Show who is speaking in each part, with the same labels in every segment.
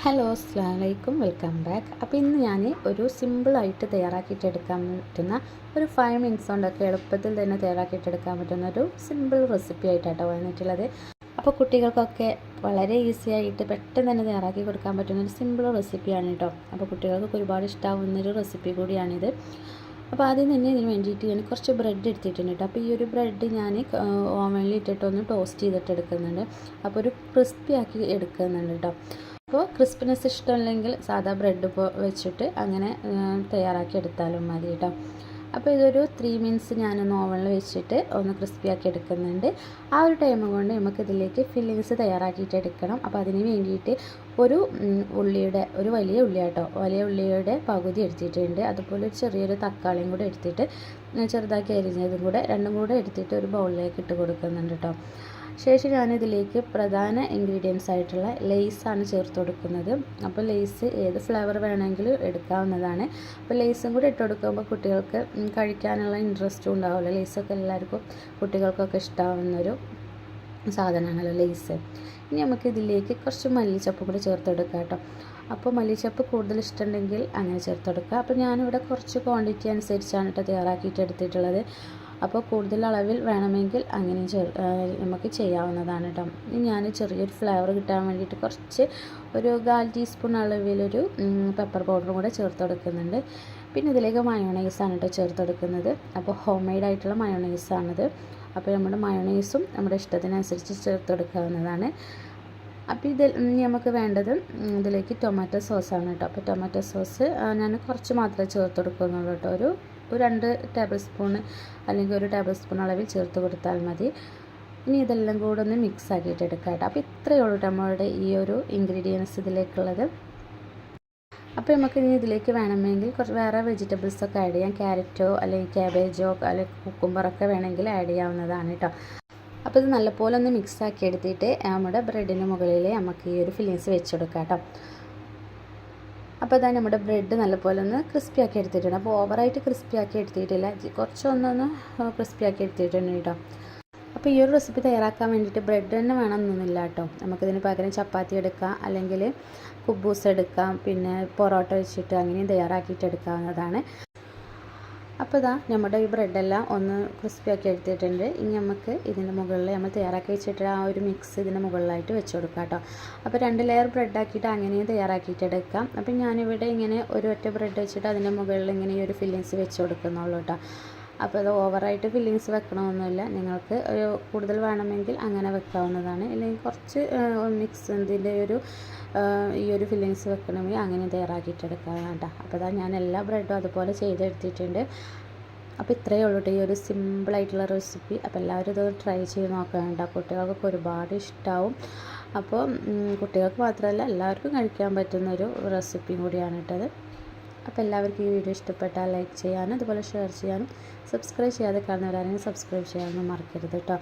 Speaker 1: Hello അസ്സലാമലൈക്കും welcome back. അപ്പോൾ ഇന്ന് ഞാൻ ഒരു സിമ്പിളായിട്ട് തയ്യാറാക്കിയിട്ടെടുക്കാൻ പറ്റുന്ന ഒരു 5 മിനിറ്റ്സ് കൊണ്ടൊക്കെ എളുപ്പത്തിൽ തന്നെ തയ്യാറാക്കിയിട്ടെടുക്കാൻ പറ്റുന്ന ഒരു സിമ്പിൾ റെസിപ്പി ആയിട്ടാണ് വന്നിട്ടുള്ളത്. അപ്പോൾ കുട്ടികൾക്കൊക്കെ വളരെ ഈസി ആയിട്ട് പെട്ടെന്ന് തന്നെ തയ്യാറാക്കി കൊടുക്കാൻ പറ്റുന്ന ഒരു സിമ്പിൾ റെസിപ്പിയാണ് കേട്ടോ. അപ്പോൾ കുട്ടികൾക്കൊക്കെ ഒരുപാട് ഇഷ്ടമാവുന്നൊരു റെസിപ്പി കൂടിയാണിത്. അപ്പോൾ ആദ്യം തന്നെ ഇതിന് വേണ്ടിയിട്ട് ഞാൻ കുറച്ച് ബ്രെഡ് എടുത്തിട്ടുണ്ട് കേട്ടോ. അപ്പോൾ ഈ ഒരു ബ്രെഡ് ഞാൻ ഓവനിൽ ഇട്ടിട്ടൊന്ന് ടോസ്റ്റ് ചെയ്തിട്ട് എടുക്കുന്നുണ്ട്. അപ്പോൾ ഒരു ക്രിസ്പി ആക്കി എടുക്കുന്നുണ്ട് കേട്ടോ. അപ്പോൾ ക്രിസ്പിനെസ് ഇഷ്ടമല്ലെങ്കിൽ സാധാ ബ്രെഡ് ഇപ്പോൾ വെച്ചിട്ട് അങ്ങനെ തയ്യാറാക്കി എടുത്താലും മതി കേട്ടോ. അപ്പോൾ ഇതൊരു 3 മിനിറ്റ്സ് ഞാനൊന്ന് ഓവനിൽ വെച്ചിട്ട് ഒന്ന് ക്രിസ്പി ആക്കി എടുക്കുന്നുണ്ട്. ആ ഒരു ടൈം കൊണ്ട് നമുക്ക് ഇതിലേക്ക് ഫില്ലിങ്സ് തയ്യാറാക്കിയിട്ട് എടുക്കണം. അപ്പോൾ അതിന് വേണ്ടിയിട്ട് ഒരു വലിയ ഉള്ളി കേട്ടോ, വലിയ ഉള്ളിയുടെ പകുതി എടുത്തിട്ടുണ്ട്. അതുപോലെ ഒരു ചെറിയൊരു തക്കാളിയും കൂടെ എടുത്തിട്ട് ചെറുതാക്കി അരിഞ്ഞതും കൂടെ രണ്ടും കൂടെ എടുത്തിട്ട് ഒരു ബൗളിലേക്ക് ഇട്ട് കൊടുക്കുന്നുണ്ട് കേട്ടോ. ശേഷം ഞാനിതിലേക്ക് പ്രധാന ഇൻഗ്രീഡിയൻസ് ആയിട്ടുള്ള ലേസാണ് ചേർത്ത് കൊടുക്കുന്നത്. അപ്പോൾ ലേസ് ഏത് ഫ്ലേവർ വേണമെങ്കിലും എടുക്കാവുന്നതാണ്. അപ്പോൾ ലേസും കൂടി ഇട്ട് കൊടുക്കുമ്പോൾ കുട്ടികൾക്ക് കഴിക്കാനുള്ള ഇൻട്രസ്റ്റും ഉണ്ടാവില്ല. ലേസൊക്കെ എല്ലാവർക്കും കുട്ടികൾക്കൊക്കെ ഇഷ്ടമാവുന്നൊരു സാധനമാണല്ലോ ലേസ്. ഇനി നമുക്ക് ഇതിലേക്ക് കുറച്ച് മല്ലിച്ചപ്പ് കൂടി ചേർത്ത് കൊടുക്കാം കേട്ടോ. അപ്പോൾ മല്ലിച്ചപ്പ് കൂടുതൽ ഇഷ്ടമുണ്ടെങ്കിൽ അങ്ങനെ ചേർത്ത് കൊടുക്കുക. അപ്പോൾ ഞാനിവിടെ കുറച്ച് ക്വാണ്ടിറ്റി അനുസരിച്ചാണ് കേട്ടോ തയ്യാറാക്കിയിട്ട് എടുത്തിട്ടുള്ളത്. അപ്പോൾ കൂടുതൽ അളവിൽ വേണമെങ്കിൽ അങ്ങനെ നമുക്ക് ചെയ്യാവുന്നതാണ് കേട്ടോ. ഇനി ഞാൻ ചെറിയൊരു ഫ്ലേവർ കിട്ടാൻ വേണ്ടിയിട്ട് കുറച്ച് ഒരു 1/4 ടീസ്പൂൺ അളവിലൊരു പെപ്പർ പൗഡറും കൂടെ ചേർത്ത് കൊടുക്കുന്നുണ്ട്. പിന്നെ ഇതിലേക്ക് മയോണൈസാണ് കേട്ടോ ചേർത്ത് കൊടുക്കുന്നത്. അപ്പോൾ ഹോം മെയ്ഡ് ആയിട്ടുള്ള മയോണൈസാണിത്. അപ്പോൾ നമ്മുടെ മയോണൈസും നമ്മുടെ ഇഷ്ടത്തിനനുസരിച്ച് ചേർത്ത് കൊടുക്കാവുന്നതാണ്. അപ്പോൾ നമുക്ക് വേണ്ടത് ഇതിലേക്ക് ടൊമാറ്റോ സോസാണ് കേട്ടോ. അപ്പോൾ ടൊമാറ്റോ സോസ് ഞാൻ കുറച്ച് മാത്രമേ ചേർത്ത് കൊടുക്കുന്നുള്ളൂ കേട്ടോ. ഒരു 2 ടേബിൾ സ്പൂൺ അല്ലെങ്കിൽ 1 ടേബിൾ സ്പൂൺ അളവിൽ ചേർത്ത് കൊടുത്താൽ മതി. ഇനി ഇതെല്ലാം കൂടെ ഒന്ന് മിക്സ് ആക്കിയിട്ട് എടുക്കാം കേട്ടോ. അപ്പോൾ ഇത്രയേ ഉള്ളൂ നമ്മളുടെ ഈ ഒരു ഇൻഗ്രീഡിയൻസ് ഇതിലേക്കുള്ളത്. അപ്പോൾ നമുക്ക് ഇനി ഇതിലേക്ക് വേണമെങ്കിൽ കുറച്ച് വേറെ വെജിറ്റബിൾസൊക്കെ ആഡ് ചെയ്യാം. ക്യാരറ്റോ അല്ലെങ്കിൽ ക്യാബേജോ അല്ലെങ്കിൽ കുക്കുംബറൊക്കെ വേണമെങ്കിൽ ആഡ് ചെയ്യാവുന്നതാണ് കേട്ടോ. അപ്പോൾ ഇത് നല്ലപോലെ ഒന്ന് മിക്സ് ആക്കി എടുത്തിട്ട് നമ്മുടെ ബ്രെഡിന് മുകളിൽ നമുക്ക് ഈ ഒരു ഫില്ലിങ്സ് വെച്ചെടുക്കാം കേട്ടോ. അപ്പോൾ അതാണ് നമ്മുടെ ബ്രെഡ് നല്ലപോലെ ഒന്ന് ക്രിസ്പി ആക്കി എടുത്തിട്ടുണ്ട്. അപ്പോൾ ഓവറായിട്ട് ക്രിസ്പി ആക്കി എടുത്തിട്ടില്ല, കുറച്ചൊന്നൊന്ന് ക്രിസ്പി ആക്കി എടുത്തിട്ടുണ്ട് കേട്ടോ. അപ്പോൾ ഈ ഒരു റെസിപ്പി തയ്യാറാക്കാൻ വേണ്ടിയിട്ട് ബ്രെഡ് തന്നെ വേണമെന്നൊന്നുമില്ല കേട്ടോ. നമുക്കിതിന് പകരം ചപ്പാത്തി എടുക്കാം, അല്ലെങ്കിൽ കുബൂസ് എടുക്കാം, പിന്നെ പൊറോട്ട വെച്ചിട്ട് അങ്ങനെയും തയ്യാറാക്കിയിട്ട് എടുക്കാവുന്നതാണ്. അപ്പോൾ ഇതാ നമ്മുടെ ഈ ബ്രെഡെല്ലാം ഒന്ന് ക്രിസ്പി ആക്കി എടുത്തിട്ടുണ്ട്. ഇനി നമുക്ക് ഇതിൻ്റെ മുകളിൽ നമ്മൾ തയ്യാറാക്കി വെച്ചിട്ട് ആ ഒരു മിക്സ് ഇതിൻ്റെ മുകളിലായിട്ട് വെച്ച് കൊടുക്കാം കേട്ടോ. അപ്പോൾ 2 ലെയർ ബ്രെഡ് ആക്കിയിട്ട് അങ്ങനെയും തയ്യാറാക്കിയിട്ട് എടുക്കാം. അപ്പോൾ ഞാനിവിടെ ഇങ്ങനെ ഒറ്റ ബ്രെഡ് വെച്ചിട്ട് അതിൻ്റെ മുകളിൽ ഇങ്ങനെ ഈ ഒരു ഫില്ലിങ്സ് വെച്ച് കൊടുക്കുന്നുള്ളൂ കേട്ടോ. അപ്പോൾ അത് ഓവറായിട്ട് ഫില്ലിങ്സ് വെക്കണമെന്നൊന്നുമില്ല. നിങ്ങൾക്ക് കൂടുതൽ വേണമെങ്കിൽ അങ്ങനെ വെക്കാവുന്നതാണ്. അല്ലെങ്കിൽ കുറച്ച് മിക്സ് ഇതിൻ്റെ ഈ ഒരു ഫില്ലിങ്സ് വെക്കണമെങ്കിൽ അങ്ങനെ തയ്യാറാക്കിയിട്ടെടുക്കാം കേട്ടോ. അപ്പോൾ അതാ ഞാൻ എല്ലാ ബ്രെഡും അതുപോലെ ചെയ്തെടുത്തിട്ടുണ്ട്. അപ്പോൾ ഇത്രയേ ഉള്ളൂ കേട്ടോ ഈ ഒരു സിമ്പിളായിട്ടുള്ള റെസിപ്പി. അപ്പോൾ എല്ലാവരും ഇത് ട്രൈ ചെയ്ത് നോക്കാം കേട്ടോ. കുട്ടികൾക്കൊക്കെ ഒരുപാട് ഇഷ്ടമാവും. അപ്പോൾ കുട്ടികൾക്ക് മാത്രമല്ല എല്ലാവർക്കും കഴിക്കാൻ പറ്റുന്നൊരു റെസിപ്പിയും കൂടിയാണ് കേട്ടത്. അപ്പോൾ എല്ലാവർക്കും ഈ വീഡിയോ ഇഷ്ടപ്പെട്ടാൽ ലൈക്ക് ചെയ്യാനും അതുപോലെ ഷെയർ ചെയ്യാനും സബ്സ്ക്രൈബ് ചെയ്യാതെ കാണുന്നവരാണെങ്കിൽ സബ്സ്ക്രൈബ് ചെയ്യാനൊന്നും മറക്കരുത് കേട്ടോ.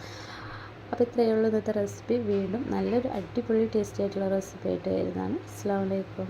Speaker 1: അപ്പോൾ ഇത്രയേ ഉള്ളൂ ഇന്നത്തെ റെസിപ്പി. വീണ്ടും നല്ലൊരു അടിപൊളി ടേസ്റ്റി ആയിട്ടുള്ള റെസിപ്പി ആയിട്ട് വരുന്നതാണ്. അസ്സലാമു അലൈക്കും.